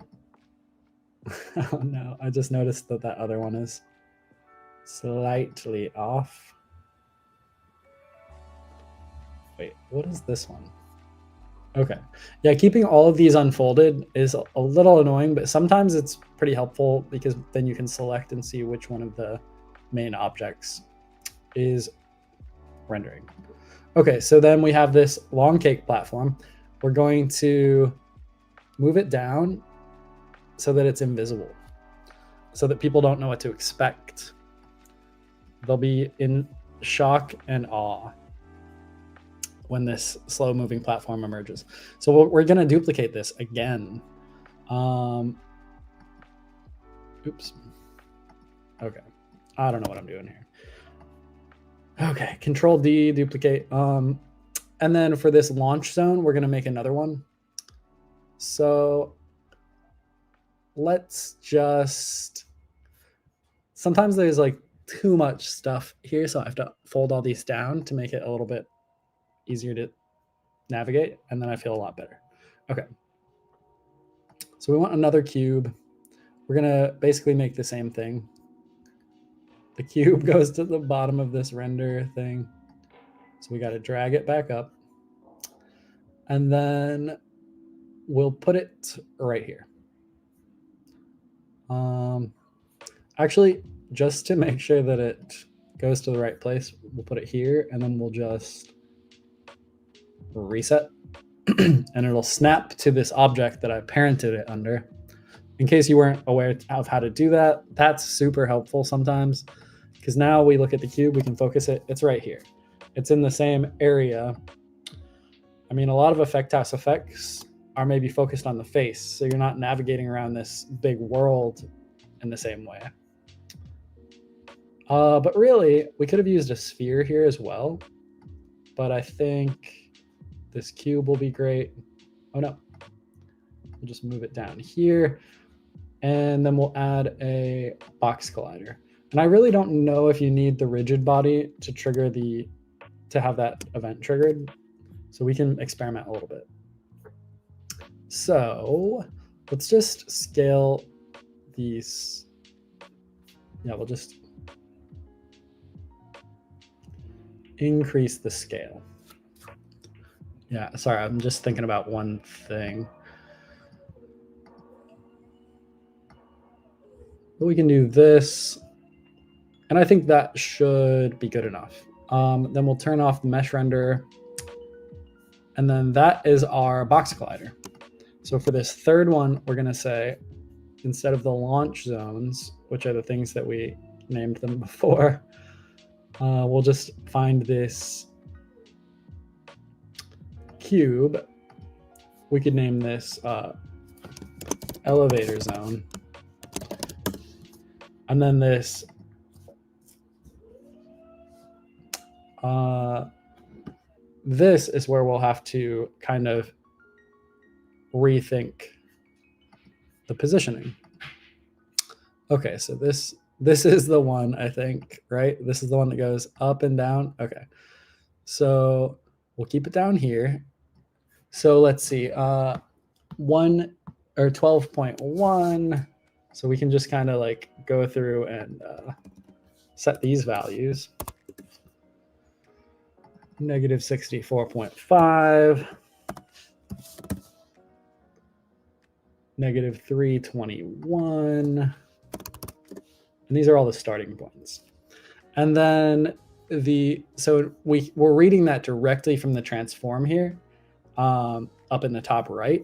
[SPEAKER 1] Oh no, I just noticed that other one is slightly off. Wait, what is this one? Okay. Yeah, keeping all of these unfolded is a little annoying, but sometimes it's pretty helpful because then you can select and see which one of the main objects is rendering. Okay, so then we have this long cake platform. We're going to move it down so that it's invisible, so that people don't know what to expect. They'll be in shock and awe when this slow moving platform emerges. So we're going to duplicate this again. Oops. Okay. I don't know what I'm doing here. Okay. Control D, duplicate. And then for this launch zone, we're going to make another one. So let's just, sometimes there's like too much stuff here. So I have to fold all these down to make it a little bit easier to navigate, and then I feel a lot better. Okay, so we want another cube. we're gonna basically make the same thing. The cube goes to the bottom of this render thing. So we got to drag it back up. And then we'll put it right here. Actually, just to make sure that it goes to the right place, we'll put it here, and then we'll just reset. And it'll snap to this object that I parented it under. In case you weren't aware of how to do that, that's super helpful sometimes, because now we look at the cube, we can focus it. It's right here. It's in the same area. I mean, a lot of Effect House effects are maybe focused on the face, so you're not navigating around this big world in the same way. But really, we could have used a sphere here as well, but I think this cube will be great. Oh no, we'll just move it down here, and then we'll add a box collider. And I really don't know if you need the rigid body to trigger to have that event triggered, so we can experiment a little bit. So let's just scale these. Yeah, we'll just increase the scale. Yeah, sorry, I'm just thinking about one thing. But we can do this, and I think that should be good enough. Then we'll turn off the mesh render, and then that is our box collider. So for this third one, we're gonna say, instead of the launch zones, which are the things that we named them before, we'll just find this cube. We could name this elevator zone. And then this this is where we'll have to kind of rethink the positioning. Okay, so this is the one, I think, right? This is the one that goes up and down. Okay, so we'll keep it down here. So let's see, 1 or 12.1. So we can just kind of like go through and set these values. Negative 64.5. Negative 321. And these are all the starting points. And then so we're reading that directly from the transform here, up in the top right.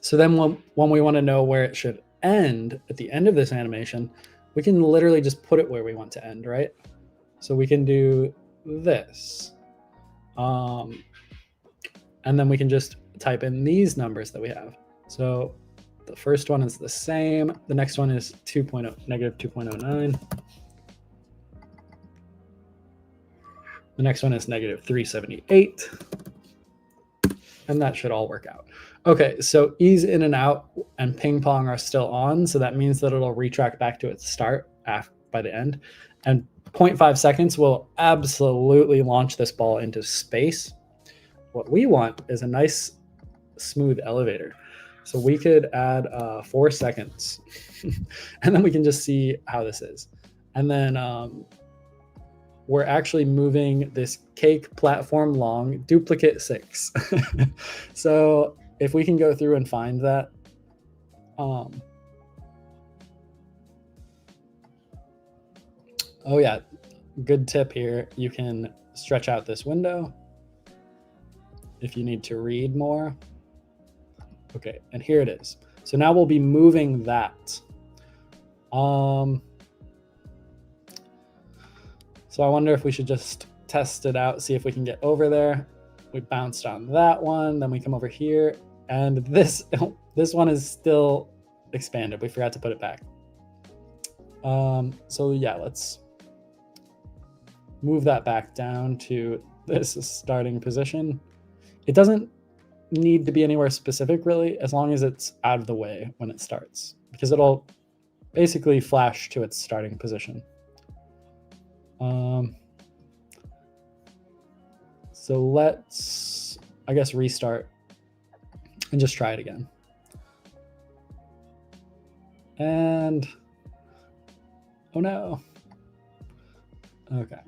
[SPEAKER 1] So then when we want to know where it should end at the end of this animation, we can literally just put it where we want to end, right? So we can do this. And then we can just type in these numbers that we have. So the first one is the same. The next one is negative 2.09. The next one is negative 378. And that should all work out. Okay, so ease in and out and ping pong are still on. So that means that it'll retract back to its start by the end. And 0.5 seconds will absolutely launch this ball into space. What we want is a nice smooth elevator. So we could add 4 seconds and then we can just see how this is. And then we're actually moving this cake platform long, duplicate 6. So if we can go through and find that, oh yeah, good tip here. You can stretch out this window if you need to read more. Okay, and here it is. So now we'll be moving that. So I wonder if we should just test it out, see if we can get over there. We bounced on that one, then we come over here, and this one is still expanded. We forgot to put it back. So yeah, let's move that back down to this starting position. It doesn't need to be anywhere specific really, as long as it's out of the way when it starts, because it'll basically flash to its starting position. So let's, I guess, restart and just try it again. And oh no. Okay.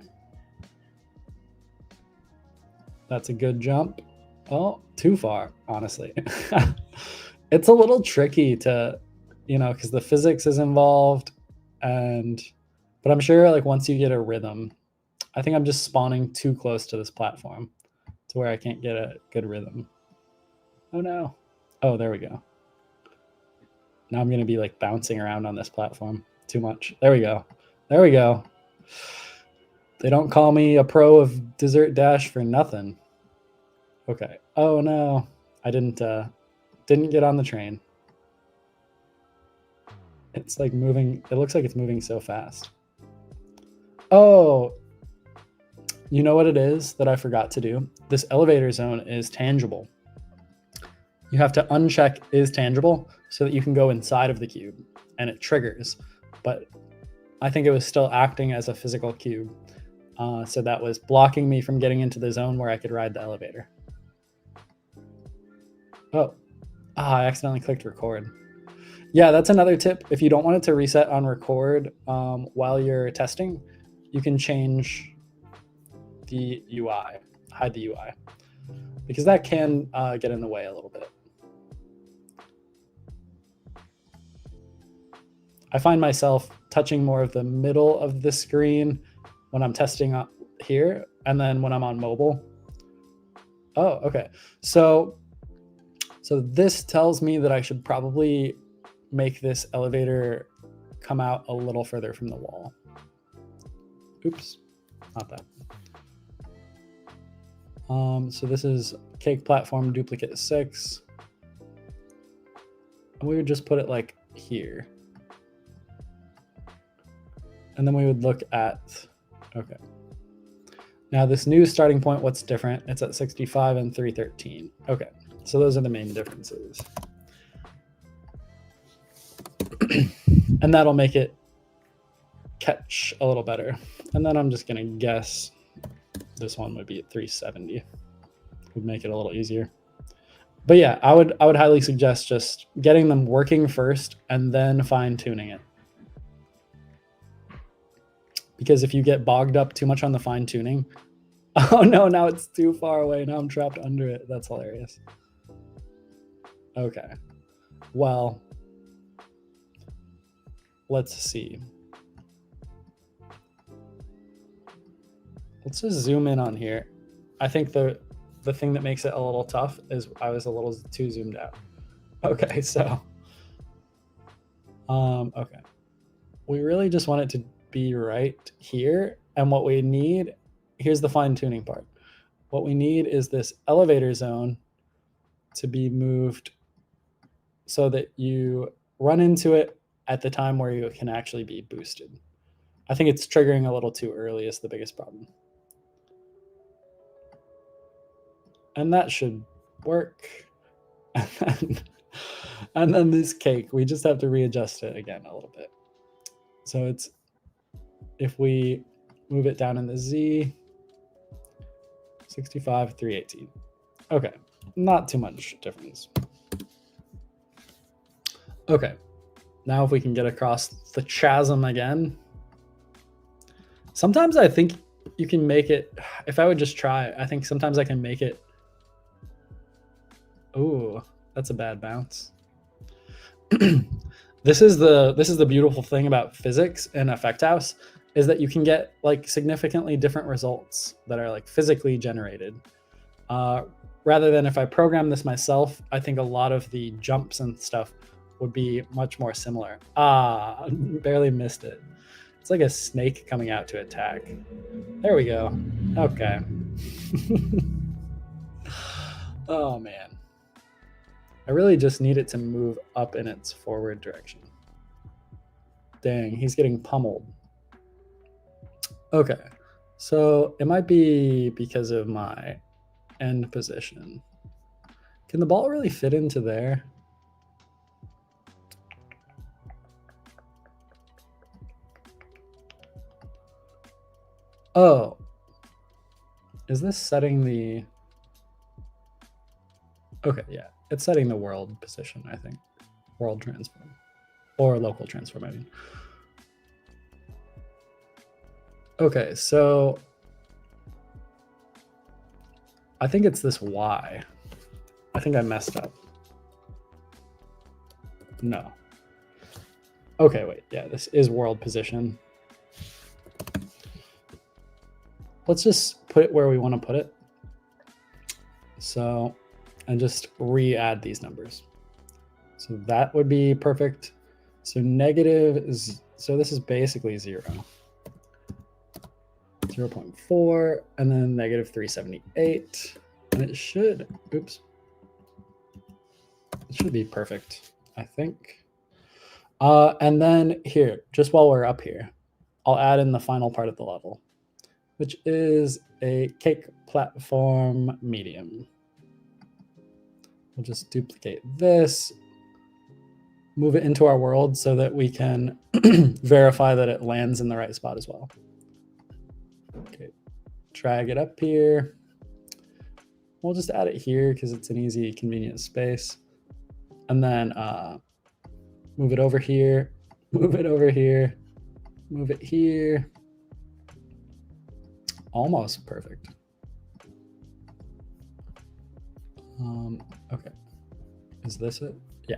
[SPEAKER 1] That's a good jump. Oh, too far, honestly. It's a little tricky to, because the physics is involved, but I'm sure like once you get a rhythm, I think I'm just spawning too close to this platform to where I can't get a good rhythm. Oh no. Oh, there we go. Now I'm going to be like bouncing around on this platform too much. There we go. There we go. They don't call me a pro of Desert Dash for nothing. Okay. Oh no. I didn't get on the train. It's like moving. It looks like it's moving so fast. Oh, you know what it is that I forgot to do? This elevator zone is tangible. You have to uncheck is tangible so that you can go inside of the cube and it triggers. But I think it was still acting as a physical cube. So that was blocking me from getting into the zone where I could ride the elevator. Oh, I accidentally clicked record. Yeah, that's another tip. If you don't want it to reset on record while you're testing, you can change the UI, hide the UI, because that can get in the way a little bit. I find myself touching more of the middle of the screen when I'm testing up here, and then when I'm on mobile. Oh, okay. So this tells me that I should probably make this elevator come out a little further from the wall. Oops, not that. So this is cake platform duplicate 6. And we would just put it like here. And then we would look at, okay. Now this new starting point, what's different? It's at 65 and 313. Okay, so those are the main differences. And that'll make it catch a little better. And then I'm just gonna guess this one would be at 370. Would make it a little easier. But yeah, I would highly suggest just getting them working first and then fine tuning it. Because if you get bogged up too much on the fine tuning, oh no, now it's too far away. Now I'm trapped under it. That's hilarious. Okay. Well, let's see. Let's just zoom in on here. I think the thing that makes it a little tough is I was a little too zoomed out. Okay, so okay. We really just want it to be right here. And what we need, here's the fine tuning part. What we need is this elevator zone to be moved so that you run into it at the time where you can actually be boosted. I think it's triggering a little too early is the biggest problem. And that should work. And then this cake, we just have to readjust it again a little bit. So it's, if we move it down in the Z, 65, 318. Okay, not too much difference. Okay, now if we can get across the chasm again. Sometimes I think you can make it, if I would just try, I think sometimes I can make it. Ooh, that's a bad bounce. This is the beautiful thing about physics in Effect House, is that you can get like significantly different results that are like physically generated. Rather than if I program this myself, I think a lot of the jumps and stuff would be much more similar. Barely missed it. It's like a snake coming out to attack. There we go. Okay. Oh man. I really just need it to move up in its forward direction. Dang, he's getting pummeled. Okay, so it might be because of my end position. Can the ball really fit into there? Oh, is this setting the... Okay, yeah, it's setting the world position, I think. World transform. or local transform, I mean. Okay, so I think it's this Y. I think I messed up. No. Okay, wait, yeah, this is world position. Let's just put it where we want to put it. So, and just re-add these numbers. So that would be perfect. So negative is, so this is basically 0. 0.4, and then negative 378. And it should, oops. It should be perfect, I think. And then here, just while we're up here, I'll add in the final part of the level, which is a cake platform medium. We'll just duplicate this, move it into our world so that we can verify that it lands in the right spot as well. Okay, drag it up here. We'll just add it here because it's an easy, convenient space. And then move it over here, move it over here, move it here. Almost perfect. Okay, is this it? Yeah.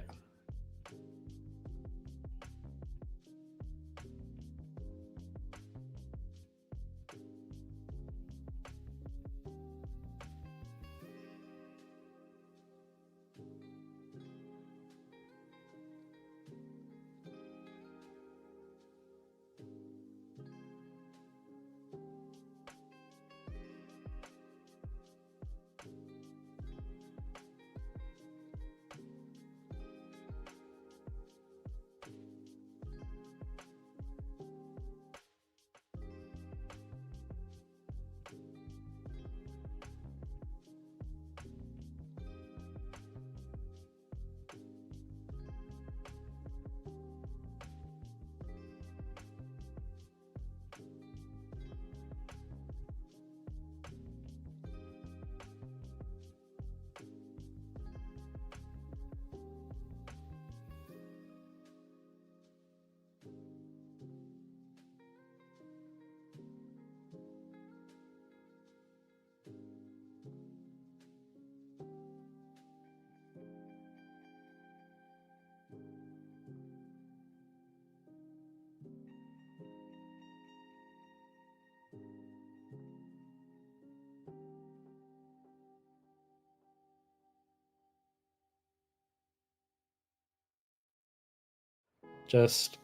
[SPEAKER 1] Just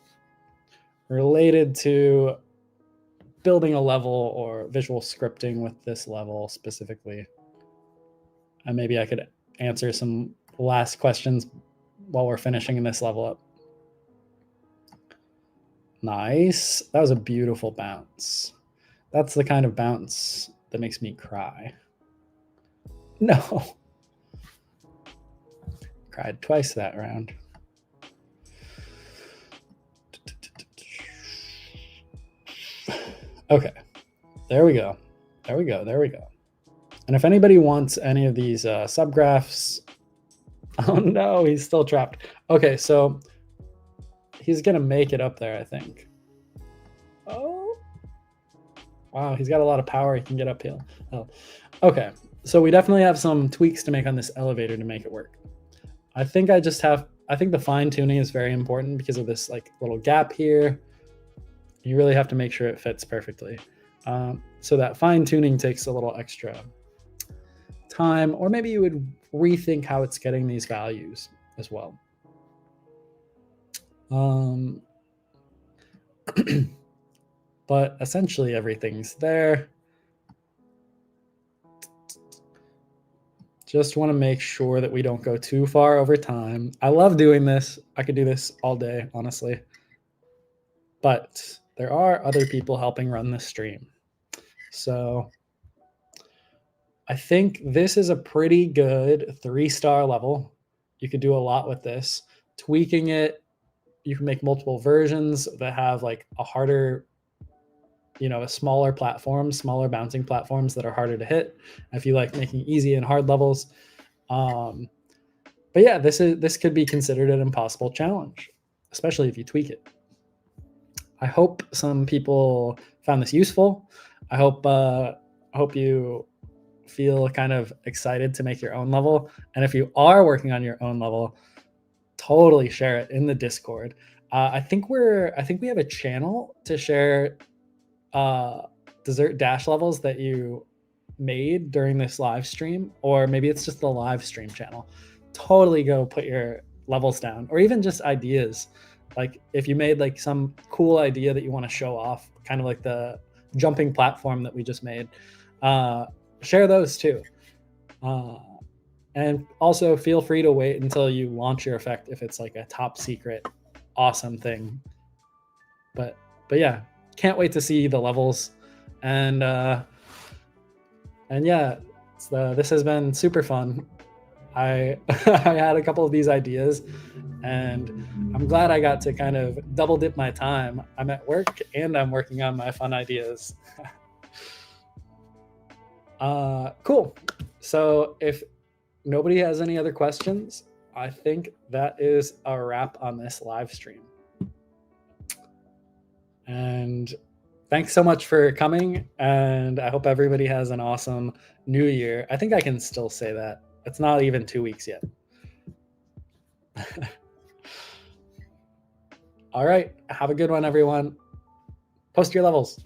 [SPEAKER 1] related to building a level or visual scripting with this level specifically. And maybe I could answer some last questions while we're finishing this level up. Nice. That was a beautiful bounce. That's the kind of bounce that makes me cry. No. Cried twice that round. Okay. There we go. There we go. There we go. And if anybody wants any of these subgraphs, oh no, he's still trapped. Okay, so he's gonna make it up there, I think. Oh, wow, he's got a lot of power. He can get uphill. Oh, okay. So we definitely have some tweaks to make on this elevator to make it work. I think the fine tuning is very important because of this like little gap here. You really have to make sure it fits perfectly. So that fine tuning takes a little extra time, or maybe you would rethink how it's getting these values as well. But essentially everything's there. Just want to make sure that we don't go too far over time. I love doing this. I could do this all day, honestly. But there are other people helping run the stream. So I think this is a pretty good 3-star level. You could do a lot with this. Tweaking it, you can make multiple versions that have like a harder, a smaller platform, smaller bouncing platforms that are harder to hit. If you like making easy and hard levels. But yeah, this could be considered an impossible challenge. especially if you tweak it. I hope some people found this useful. I hope you feel kind of excited to make your own level. And if you are working on your own level, totally share it in the Discord. I think we have a channel to share dessert dash levels that you made during this live stream, or maybe it's just the live stream channel. Totally go put your levels down, or even just ideas. Like if you made like some cool idea that you want to show off, kind of like the jumping platform that we just made, share those too. And also feel free to wait until you launch your effect if it's like a top secret awesome thing. But yeah, can't wait to see the levels. And yeah, this has been super fun. I I had a couple of these ideas, and I'm glad I got to kind of double dip my time. I'm at work and I'm working on my fun ideas. Cool. So if nobody has any other questions, I think that is a wrap on this live stream. And thanks so much for coming, and I hope everybody has an awesome new year. I think I can still say that. It's not even 2 weeks yet. All right. Have a good one, everyone. Post your levels.